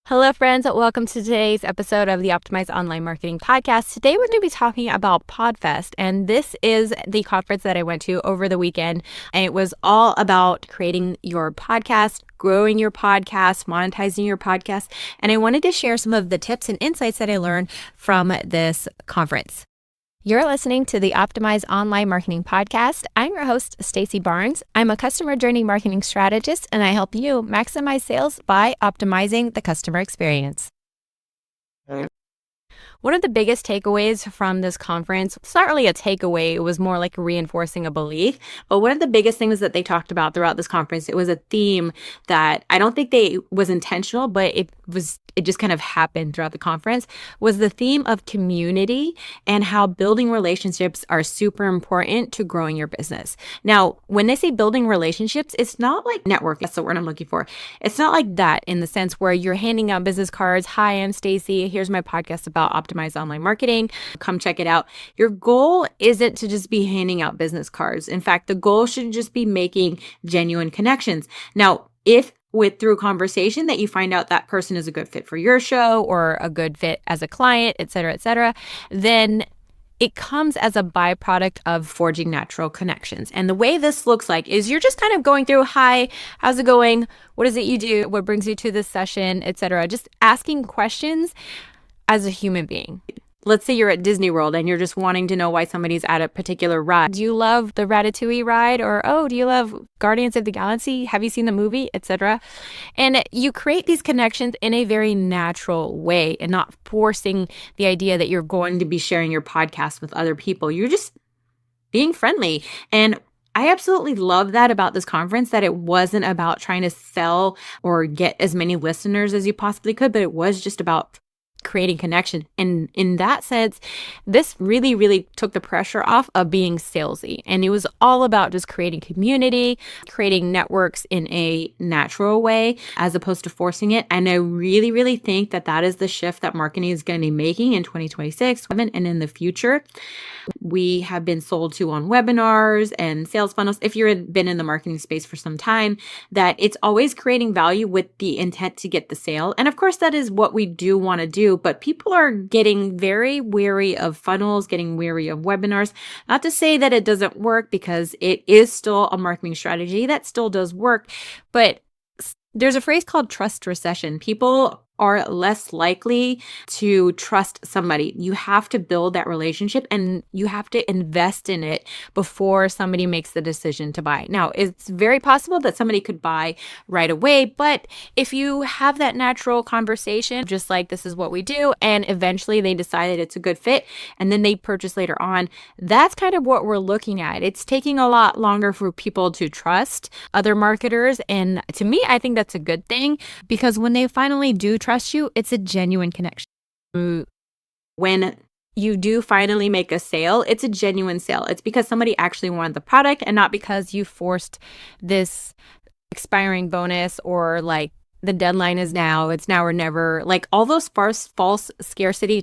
Hello, friends. Welcome to today's episode of the Optimized Online Marketing Podcast. Today, we're going to be talking about Podfest, and this is the conference that I went to over the weekend, and it was all about creating your podcast, growing your podcast, monetizing your podcast, and I wanted to share some of the tips and insights that I learned from this conference. You're listening to the Optimized Online Marketing Podcast. I'm your host, Stacey Barnes. I'm a customer journey marketing strategist, and I help you maximize sales by optimizing the customer experience. One of the biggest takeaways from this conference, it's not really a takeaway, it was more like reinforcing a belief. But one of the biggest things that they talked about throughout this conference, it was a theme that I don't think was intentional, but it just kind of happened throughout the conference, was the theme of community and how building relationships are super important to growing your business. Now, when they say building relationships, it's not like network. That's the word I'm looking for. It's not like that in the sense where you're handing out business cards. Hi, I'm Stacey. Here's my podcast about optimized online marketing. Come check it out. Your goal isn't to just be handing out business cards. In fact, the goal should just be making genuine connections. Now, if through conversation that you find out that person is a good fit for your show or a good fit as a client, et cetera, then it comes as a byproduct of forging natural connections. And the way this looks like is you're just kind of going through, hi, how's it going? What is it you do? What brings you to this session, et cetera. Just asking questions as a human being. Let's say you're at Disney World and you're just wanting to know why somebody's at a particular ride. Do you love the Ratatouille ride? Or, do you love Guardians of the Galaxy? Have you seen the movie, etc.? And you create these connections in a very natural way and not forcing the idea that you're going to be sharing your podcast with other people. You're just being friendly. And I absolutely love that about this conference, that it wasn't about trying to sell or get as many listeners as you possibly could, but it was just about creating connection. And in that sense, this really, really took the pressure off of being salesy. And it was all about just creating community, creating networks in a natural way, as opposed to forcing it. And I really, really think that that is the shift that marketing is going to be making in 2026 and in the future. We have been sold to on webinars and sales funnels, if you've been in the marketing space for some time, that it's always creating value with the intent to get the sale. And of course, that is what we do want to do. But people are getting very weary of funnels, getting weary of webinars. Not to say that it doesn't work, because it is still a marketing strategy that still does work. But there's a phrase called trust recession. People are less likely to trust somebody. You have to build that relationship and you have to invest in it before somebody makes the decision to buy. Now, it's very possible that somebody could buy right away, but if you have that natural conversation, just like this is what we do, and eventually they decided it's a good fit and then they purchase later on, that's kind of what we're looking at. It's taking a lot longer for people to trust other marketers. And to me, I think that's a good thing, because when they finally do trust you, it's a genuine connection. When you do finally make a sale, it's a genuine sale. It's because somebody actually wanted the product and not because you forced this expiring bonus or like the deadline is now, it's now or never. Like all those false scarcity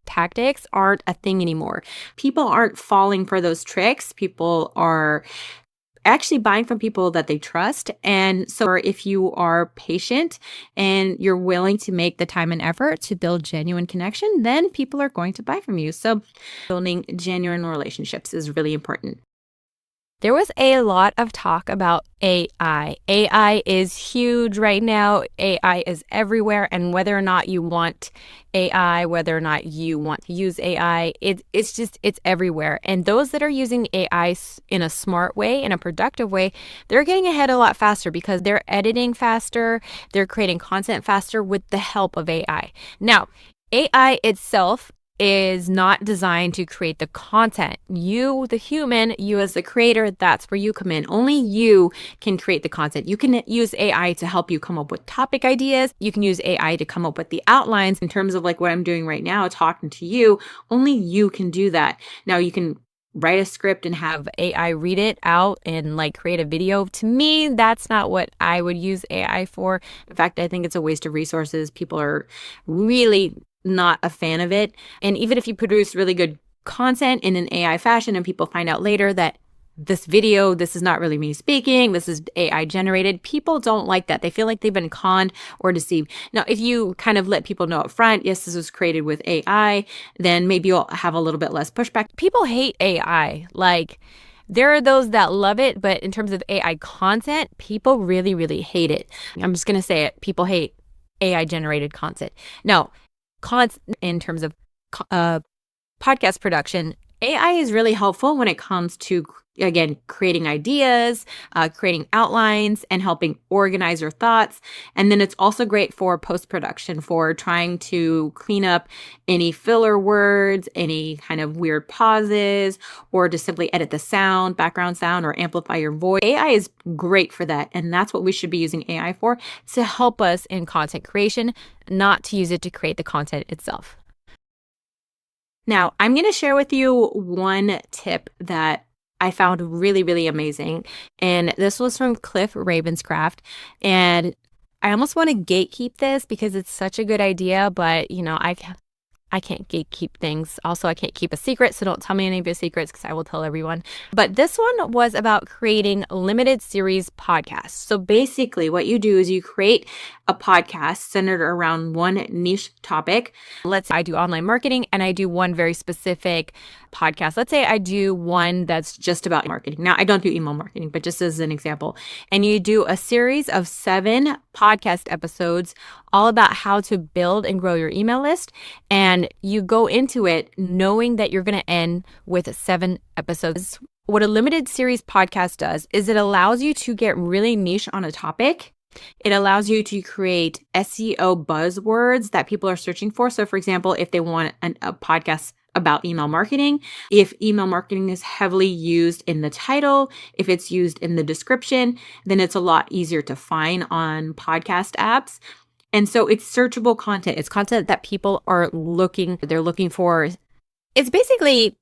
tactics aren't a thing anymore. People aren't falling for those tricks. People are actually buying from people that they trust. And so if you are patient and you're willing to make the time and effort to build genuine connection, then people are going to buy from you. So building genuine relationships is really important. There was a lot of talk about AI. AI is huge right now. AI is everywhere. And whether or not you want AI, whether or not you want to use AI, it's everywhere. And those that are using AI in a smart way, in a productive way, they're getting ahead a lot faster because they're editing faster, they're creating content faster with the help of AI. Now, AI itself is not designed to create the content. You, the human, you as the creator, that's where you come in. Only you can create the content. You can use AI to help you come up with topic ideas. You can use AI to come up with the outlines. In terms of like what I'm doing right now, talking to you, only you can do that. Now you can write a script and have AI read it out and like create a video. To me, that's not what I would use AI for. In fact, I think it's a waste of resources. People are really not a fan of it. And even if you produce really good content in an AI fashion and people find out later that this video, this is not really me speaking, this is AI generated. People don't like that. They feel like they've been conned or deceived. Now, if you kind of let people know up front, yes, this was created with AI, then maybe you'll have a little bit less pushback. People hate AI. Like, there are those that love it, but in terms of AI content, people really, really hate it. I'm just going to say it. People hate AI generated content. Now, in terms of podcast production, AI is really helpful when it comes to, again, creating ideas, creating outlines, and helping organize your thoughts. And then it's also great for post-production, for trying to clean up any filler words, any kind of weird pauses, or to simply edit the sound, background sound, or amplify your voice. AI is great for that. And that's what we should be using AI for, to help us in content creation, not to use it to create the content itself. Now, I'm going to share with you one tip that I found really, really amazing. And this was from Cliff Ravenscraft. And I almost want to gatekeep this because it's such a good idea, but I can't gatekeep things. Also, I can't keep a secret, so don't tell me any of your secrets because I will tell everyone. But this one was about creating limited series podcasts. So basically what you do is you create a podcast centered around one niche topic. Let's say I do online marketing and I do one very specific podcast. Let's say I do one that's just about marketing. Now, I don't do email marketing, but just as an example. And you do a series of 7 podcast episodes all about how to build and grow your email list. And you go into it knowing that you're going to end with 7 episodes. What a limited series podcast does is it allows you to get really niche on a topic. It allows you to create SEO buzzwords that people are searching for. So for example, if they want a podcast about email marketing, if email marketing is heavily used in the title, if it's used in the description, then it's a lot easier to find on podcast apps. And so it's searchable content. It's content that people are they're looking for. It's basically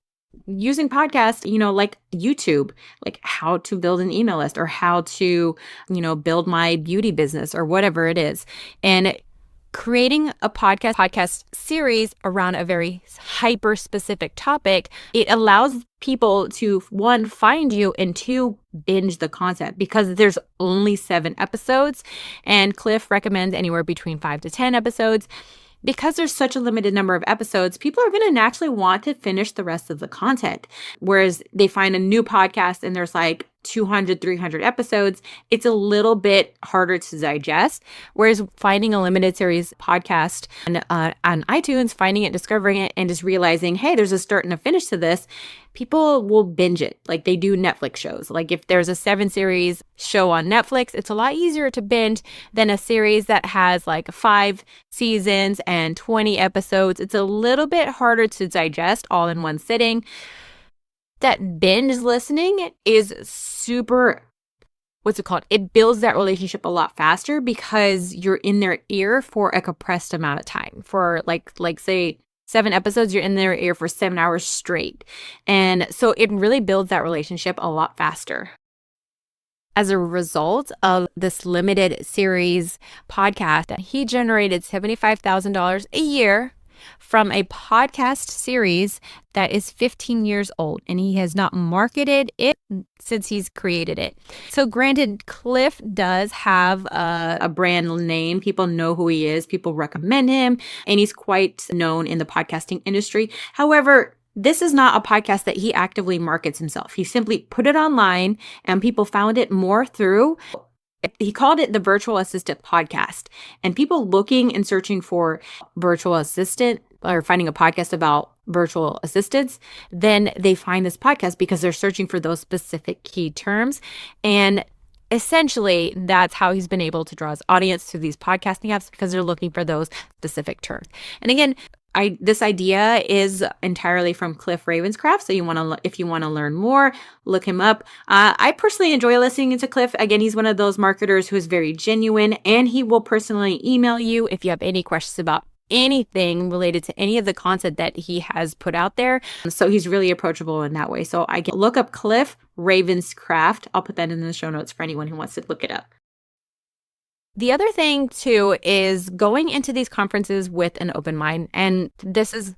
using podcasts, like YouTube, like how to build an email list or how to, build my beauty business or whatever it is. And creating a podcast series around a very hyper specific topic, it allows people to, 1, find you, and 2, binge the content because there's only 7 episodes. And Cliff recommends anywhere between 5 to 10 episodes. Because there's such a limited number of episodes, people are going to naturally want to finish the rest of the content. Whereas they find a new podcast and there's like 200, 300 episodes, it's a little bit harder to digest. Whereas finding a limited series podcast on iTunes, finding it, discovering it, and just realizing, hey, there's a start and a finish to this, people will binge it like they do Netflix shows. Like if there's a 7-series show on Netflix, it's a lot easier to binge than a series that has like 5 seasons and 20 episodes. It's a little bit harder to digest all in one sitting. That binge listening is super, it builds that relationship a lot faster because you're in their ear for a compressed amount of time. For like say 7 episodes, you're in their ear for 7 hours straight. And so it really builds that relationship a lot faster. As a result of this limited series podcast, he generated $75,000 a year from a podcast series that is 15 years old, and he has not marketed it since he's created it. So granted, Cliff does have a brand name. People know who he is. People recommend him, and he's quite known in the podcasting industry. However, this is not a podcast that he actively markets himself. He simply put it online, and people found it more through, he called it the virtual assistant podcast. And people looking and searching for virtual assistant or finding a podcast about virtual assistants, then they find this podcast because they're searching for those specific key terms. And essentially, that's how he's been able to draw his audience to these podcasting apps because they're looking for those specific terms. And again, this idea is entirely from Cliff Ravenscraft. So if you want to learn more, look him up. I personally enjoy listening to Cliff. Again, he's one of those marketers who is very genuine, and he will personally email you if you have any questions about anything related to any of the content that he has put out there. So he's really approachable in that way. So I can look up Cliff Ravenscraft. I'll put that in the show notes for anyone who wants to look it up. The other thing too is going into these conferences with an open mind. And this is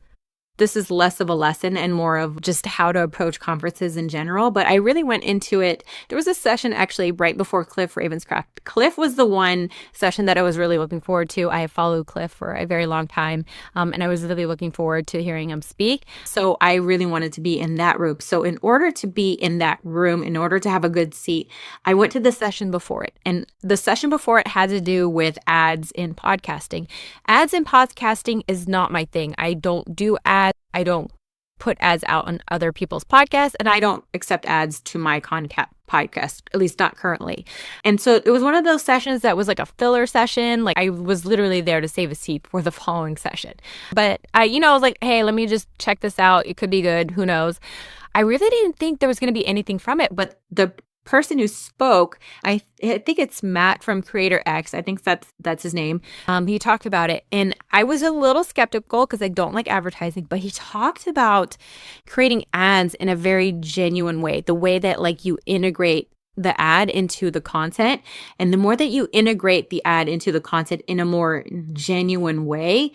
this is less of a lesson and more of just how to approach conferences in general. But I really went into it. There was a session actually right before Cliff Ravenscraft. Cliff was the one session that I was really looking forward to. I have followed Cliff for a very long time, and I was really looking forward to hearing him speak. So I really wanted to be in that room. So in order to be in that room, in order to have a good seat, I went to the session before it. And the session before it had to do with ads in podcasting. Ads in podcasting is not my thing. I don't do ads. I don't put ads out on other people's podcasts, and I don't accept ads to my podcast, at least not currently. And so it was one of those sessions that was like a filler session. Like I was literally there to save a seat for the following session. But I was like, hey, let me just check this out. It could be good. Who knows? I really didn't think there was going to be anything from it, but the person who spoke, I think it's Matt from Creator X. I think that's his name. He talked about it, and I was a little skeptical because I don't like advertising, but he talked about creating ads in a very genuine way, the way that like you integrate the ad into the content. And the more that you integrate the ad into the content in a more genuine way,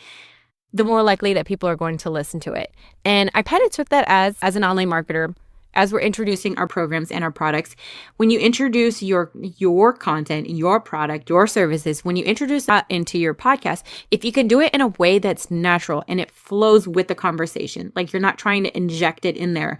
the more likely that people are going to listen to it. And I kind of took that as an online marketer. As we're introducing our programs and our products, when you introduce your content, your product, your services, when you introduce that into your podcast, if you can do it in a way that's natural and it flows with the conversation, like you're not trying to inject it in there,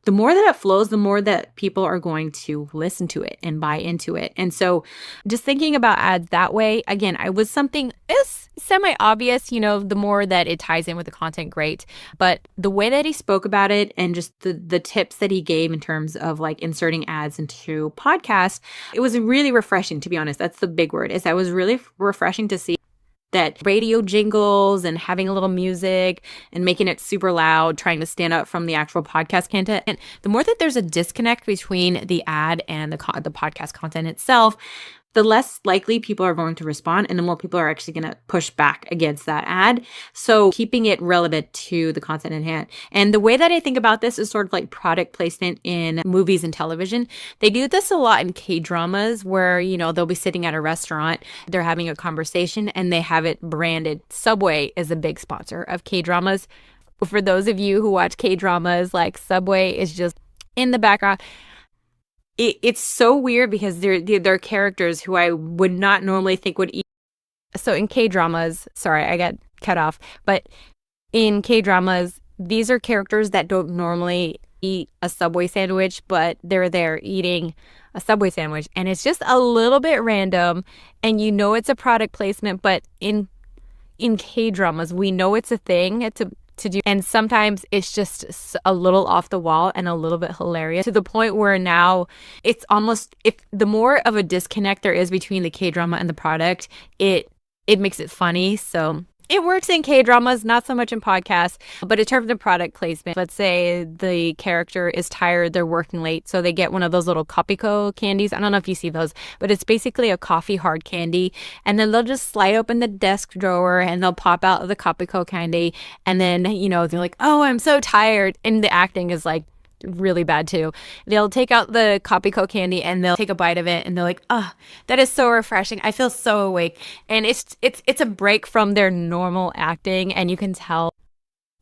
the more that it flows, the more that people are going to listen to it and buy into it. And so just thinking about ads that way, again, it's semi-obvious, the more that it ties in with the content, great. But the way that he spoke about it and just the tips that he gave in terms of like inserting ads into podcasts, it was really refreshing, to be honest. That's the big word, is that was really refreshing to see that radio jingles and having a little music and making it super loud, trying to stand out from the actual podcast content. And the more that there's a disconnect between the ad and the podcast content itself, the less likely people are going to respond, and the more people are actually going to push back against that ad. So keeping it relevant to the content at hand. And the way that I think about this is sort of like product placement in movies and television. They do this a lot in K-dramas where, they'll be sitting at a restaurant, they're having a conversation, and they have it branded. Subway is a big sponsor of K-dramas. For those of you who watch K-dramas, like Subway is just in the background. It's so weird because they're characters who I would not normally think would eat. So in K-dramas, sorry, I got cut off, but in K-dramas, these are characters that don't normally eat a Subway sandwich, but they're there eating a Subway sandwich, and it's just a little bit random, and it's a product placement, but in K-dramas, we know it's a thing to do, and sometimes it's just a little off the wall and a little bit hilarious, to the point where now it's almost, if the more of a disconnect there is between the K-drama and the product, it makes it funny. So it works in K-dramas, not so much in podcasts, but in terms of product placement, let's say the character is tired, they're working late, so they get one of those little Kopiko candies. I don't know if you see those, but it's basically a coffee hard candy, and then they'll just slide open the desk drawer and they'll pop out the Kopiko candy, and then, they're like, oh, I'm so tired, and the acting is like really bad too. They'll take out the Kopiko candy and they'll take a bite of it and they're like, oh, that is so refreshing. I feel so awake. And it's a break from their normal acting, and you can tell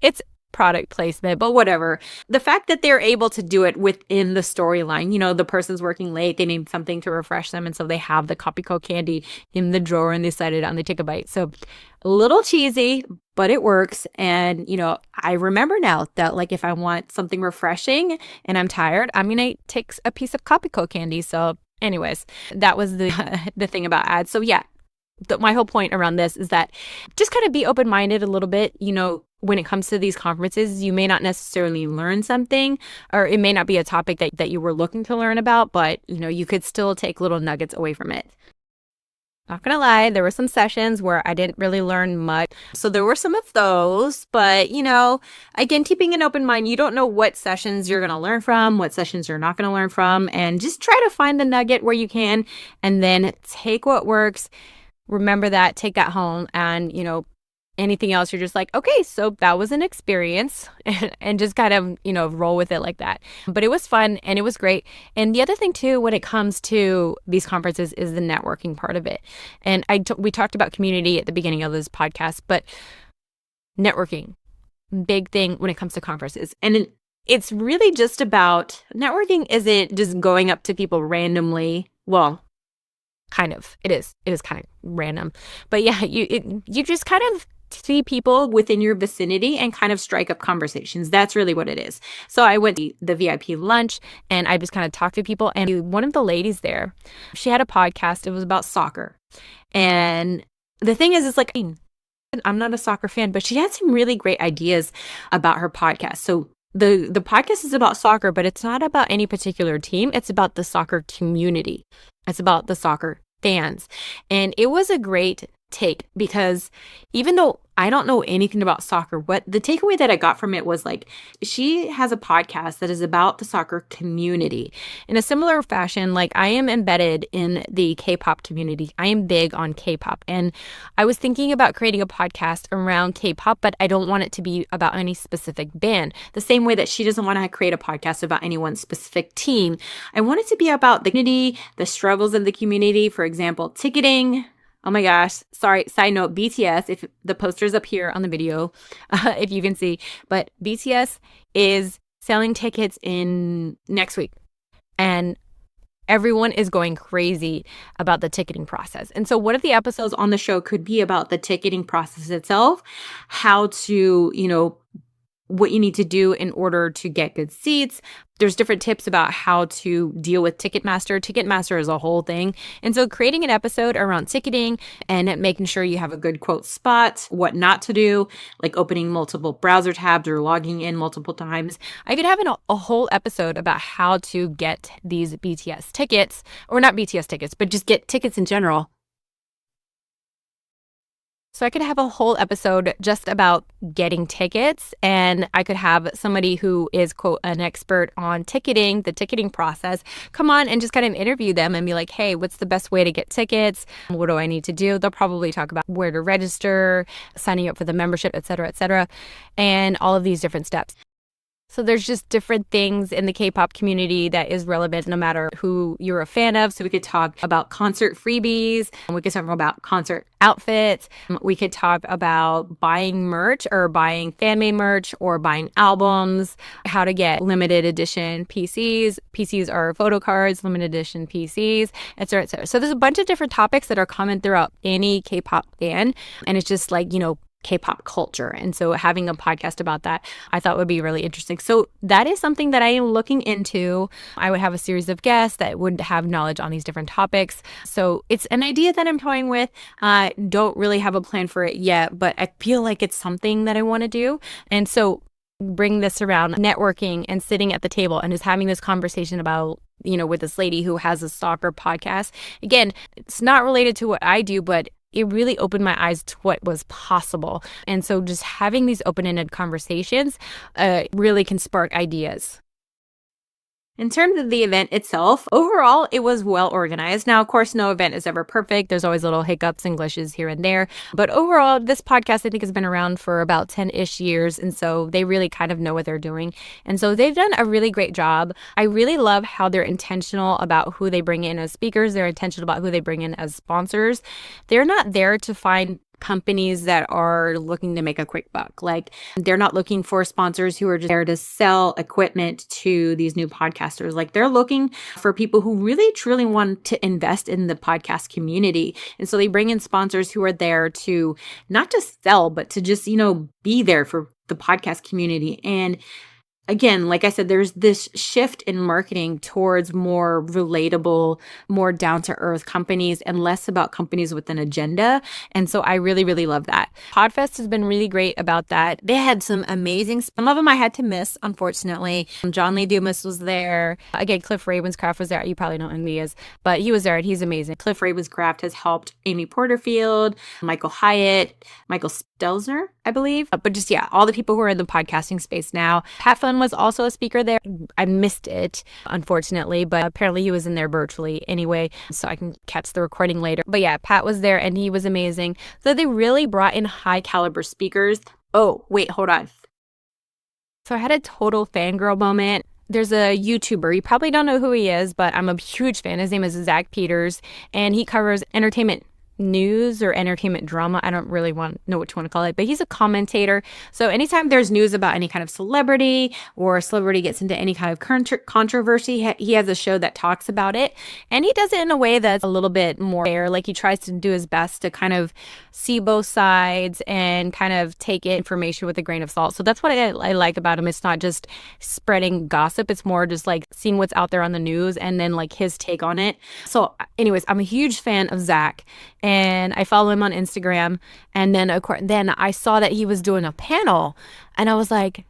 it's product placement, but whatever. The fact that they're able to do it within the storyline, the person's working late, they need something to refresh them, and so they have the Kopiko candy in the drawer and they slide it out and they take a bite. So a little cheesy, but it works. And, I remember now that like if I want something refreshing and I'm tired, I'm going to take a piece of Kopiko candy. So anyways, that was the thing about ads. So yeah, my whole point around this is that just kind of be open-minded a little bit. When it comes to these conferences, you may not necessarily learn something, or it may not be a topic that you were looking to learn about, but you could still take little nuggets away from it. Not gonna lie, there were some sessions where I didn't really learn much. So there were some of those, but again, keeping an open mind, you don't know what sessions you're gonna learn from, what sessions you're not gonna learn from, and just try to find the nugget where you can, and then take what works. Remember that, take that home, and anything else, you're just like, okay, so that was an experience, and just kind of, roll with it like that. But it was fun and it was great. And the other thing too, when it comes to these conferences, is the networking part of it. And we talked about community at the beginning of this podcast, but networking. big thing when it comes to conferences. And it's really just about networking isn't just going up to people randomly. Well, kind of. It is kind of random. But yeah, you just kind of see people within your vicinity and kind of strike up conversations. That's really what it is. So I went to the VIP lunch and I just kind of talked to people. And one of the ladies there, she had a podcast. It was about soccer. And the thing is, it's like, I'm not a soccer fan, but she had some really great ideas about her podcast. So the podcast is about soccer, but it's not about any particular team. It's about the soccer community. It's about the soccer fans. And it was a great take because even though I don't know anything about soccer, what the takeaway that I got from it was like, she has a podcast that is about the soccer community. In a similar fashion, like I am embedded in the K-pop community. I am big on K-pop. And I was thinking about creating a podcast around K-pop, but I don't want it to be about any specific band. The same way that she doesn't want to create a podcast about any one specific team. I want it to be about the community, the struggles of the community. For example, ticketing. Oh my gosh. Sorry. Side note, BTS, if the poster's up here on the video, if you can see, but BTS is selling tickets in next week. And everyone is going crazy about the ticketing process. And so one of the episodes on the show could be about the ticketing process itself, how to, what you need to do in order to get good seats. There's different tips about how to deal with Ticketmaster. Ticketmaster is a whole thing. And so creating an episode around ticketing and making sure you have a good quote spot, what not to do, like opening multiple browser tabs or logging in multiple times. I could have a whole episode about how to get these BTS tickets, or not BTS tickets, but just get tickets in general. So I could have a whole episode just about getting tickets, and I could have somebody who is, quote, an expert on ticketing, the ticketing process, come on and just kind of interview them and be like, hey, what's the best way to get tickets? What do I need to do? They'll probably talk about where to register, signing up for the membership, et cetera, and all of these different steps. So there's just different things in the K-pop community that is relevant no matter who you're a fan of. So we could talk about concert freebies. We could talk about concert outfits. We could talk about buying merch or buying fan-made merch or buying albums, how to get limited edition PCs. PCs are photo cards, limited edition PCs, et cetera, et cetera. So there's a bunch of different topics that are common throughout any K-pop fan. And it's just like, K-pop culture. And so having a podcast about that, I thought would be really interesting. So that is something that I am looking into. I would have a series of guests that would have knowledge on these different topics. So it's an idea that I'm toying with. Don't really have a plan for it yet, but I feel like it's something that I want to do. And so bring this around networking and sitting at the table and just having this conversation about, with this lady who has a soccer podcast. Again, it's not related to what I do, but it really opened my eyes to what was possible. And so just having these open-ended conversations really can spark ideas. In terms of the event itself, overall, it was well organized. Now, of course, no event is ever perfect. There's always little hiccups and glitches here and there. But overall, this podcast, I think, has been around for about 10-ish years. And so they really kind of know what they're doing. And so they've done a really great job. I really love how they're intentional about who they bring in as speakers. They're intentional about who they bring in as sponsors. They're not there to find companies that are looking to make a quick buck. Like, they're not looking for sponsors who are just there to sell equipment to these new podcasters. Like, they're looking for people who really truly want to invest in the podcast community. And so they bring in sponsors who are there to not just sell, but to just, be there for the podcast community. And again, like I said, there's this shift in marketing towards more relatable, more down-to-earth companies and less about companies with an agenda. And so I really, really love that. Podfest has been really great about that. They had some amazing, some of them I had to miss, unfortunately. John Lee Dumas was there. Again, Cliff Ravenscraft was there. You probably know who he is, but he was there and he's amazing. Cliff Ravenscraft has helped Amy Porterfield, Michael Hyatt, Michael Stelzner, I believe. But just, all the people who are in the podcasting space now. Pat Flynn was also a speaker there. I missed it, unfortunately, but apparently he was in there virtually anyway, so I can catch the recording later. But Pat was there and he was amazing. So they really brought in high caliber speakers. Oh, wait, hold on. So I had a total fangirl moment. There's a YouTuber. You probably don't know who he is, but I'm a huge fan. His name is Zach Peters, and he covers entertainment news or entertainment drama. I don't really know what you want to call it, but he's a commentator. So anytime there's news about any kind of celebrity or a celebrity gets into any kind of controversy, he has a show that talks about it. And he does it in a way that's a little bit more fair. Like he tries to do his best to kind of see both sides and kind of take information with a grain of salt. So that's what I like about him. It's not just spreading gossip. It's more just like seeing what's out there on the news and then like his take on it. So anyways, I'm a huge fan of Zach and I follow him on Instagram. And then of course, then I saw that he was doing a panel and I was like,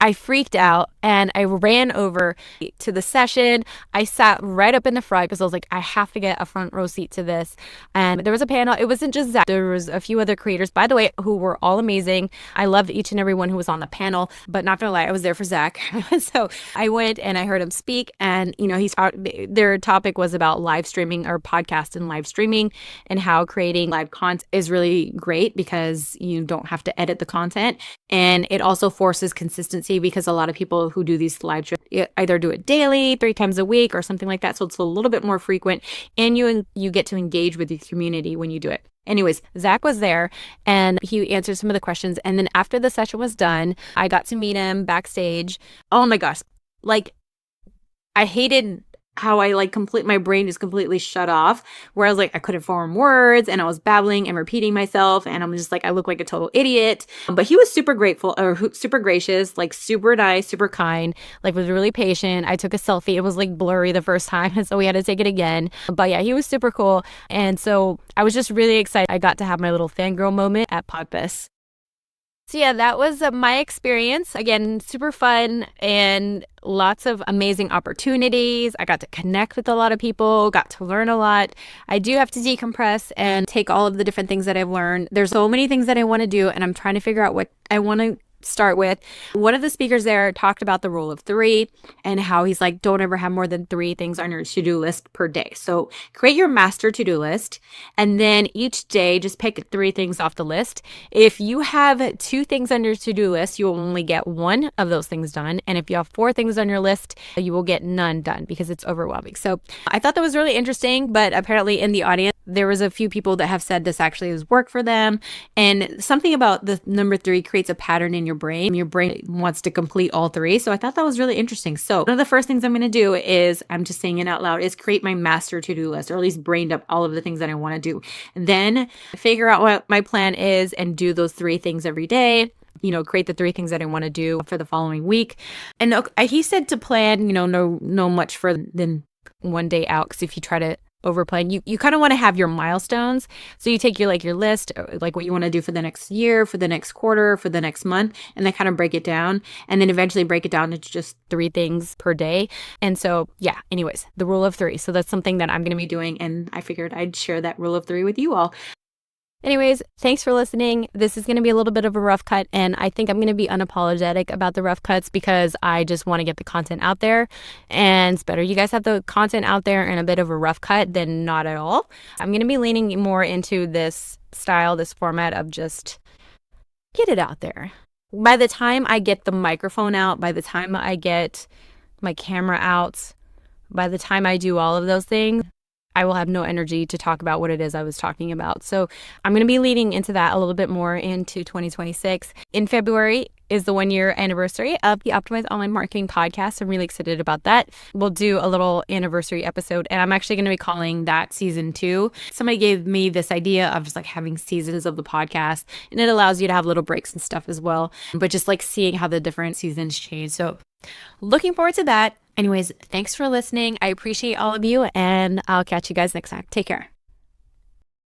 I freaked out and I ran over to the session. I sat right up in the front because I was like, I have to get a front row seat to this. And there was a panel. It wasn't just Zach. There was a few other creators, by the way, who were all amazing. I loved each and every one who was on the panel, but not gonna lie, I was there for Zach. So I went and I heard him speak and, you know, their topic was about live streaming or podcast and live streaming and how creating live content is really great because you don't have to edit the content. And it also forces consistency because a lot of people who do these live streams either do it daily, 3 times a week or something like that. So it's a little bit more frequent and you get to engage with the community when you do it. Anyways, Zach was there and he answered some of the questions. And then after the session was done, I got to meet him backstage. Oh my gosh. Like I hated how I my brain is completely shut off where I was like, I couldn't form words and I was babbling and repeating myself. And I'm just like, I look like a total idiot. But he was super grateful or super gracious, like super nice, super kind, like was really patient. I took a selfie. It was like blurry the first time. And so we had to take it again. But yeah, he was super cool. And so I was just really excited. I got to have my little fangirl moment at Podfest. So yeah, that was my experience. Again, super fun and lots of amazing opportunities. I got to connect with a lot of people, got to learn a lot. I do have to decompress and take all of the different things that I've learned. There's so many things that I want to do and I'm trying to figure out what I want to start with. One of the speakers there talked about the rule of 3 and how he's like, don't ever have more than 3 things on your to-do list per day. So create your master to-do list and then each day just pick 3 things off the list. If you have 2 things on your to-do list, you will only get 1 of those things done. And if you have 4 things on your list, you will get none done because it's overwhelming. So I thought that was really interesting, but apparently in the audience, there was a few people that have said this actually has worked for them. And something about the number 3 creates a pattern in your brain. Your brain wants to complete all 3. So I thought that was really interesting. So one of the first things I'm going to do is, I'm just saying it out loud, is create my master to-do list, or at least brain up all of the things that I want to do. And then figure out what my plan is and do those 3 things every day. You know, create the 3 things that I want to do for the following week. And he said to plan, you know, no much further than 1 day out. Because if you try to overplan, you kind of want to have your milestones. So you take your list, like what you want to do for the next year, for the next quarter, for the next month, and then kind of break it down and then eventually break it down to just 3 things per day. And so, yeah, anyways, the rule of 3. So that's something that I'm going to be doing. And I figured I'd share that rule of 3 with you all. Anyways, thanks for listening. This is going to be a little bit of a rough cut, and I think I'm going to be unapologetic about the rough cuts because I just want to get the content out there, and it's better you guys have the content out there in a bit of a rough cut than not at all. I'm going to be leaning more into this style, this format of just get it out there. By the time I get the microphone out, by the time I get my camera out, by the time I do all of those things, I will have no energy to talk about what it is I was talking about. So I'm going to be leading into that a little bit more into 2026. In February is the 1-year anniversary of the Optimized Online Marketing Podcast. I'm really excited about that. We'll do a little anniversary episode, and I'm actually going to be calling that season 2. Somebody gave me this idea of just like having seasons of the podcast, and it allows you to have little breaks and stuff as well, but just like seeing how the different seasons change. So looking forward to that. Anyways, thanks for listening. I appreciate all of you, and I'll catch you guys next time. Take care.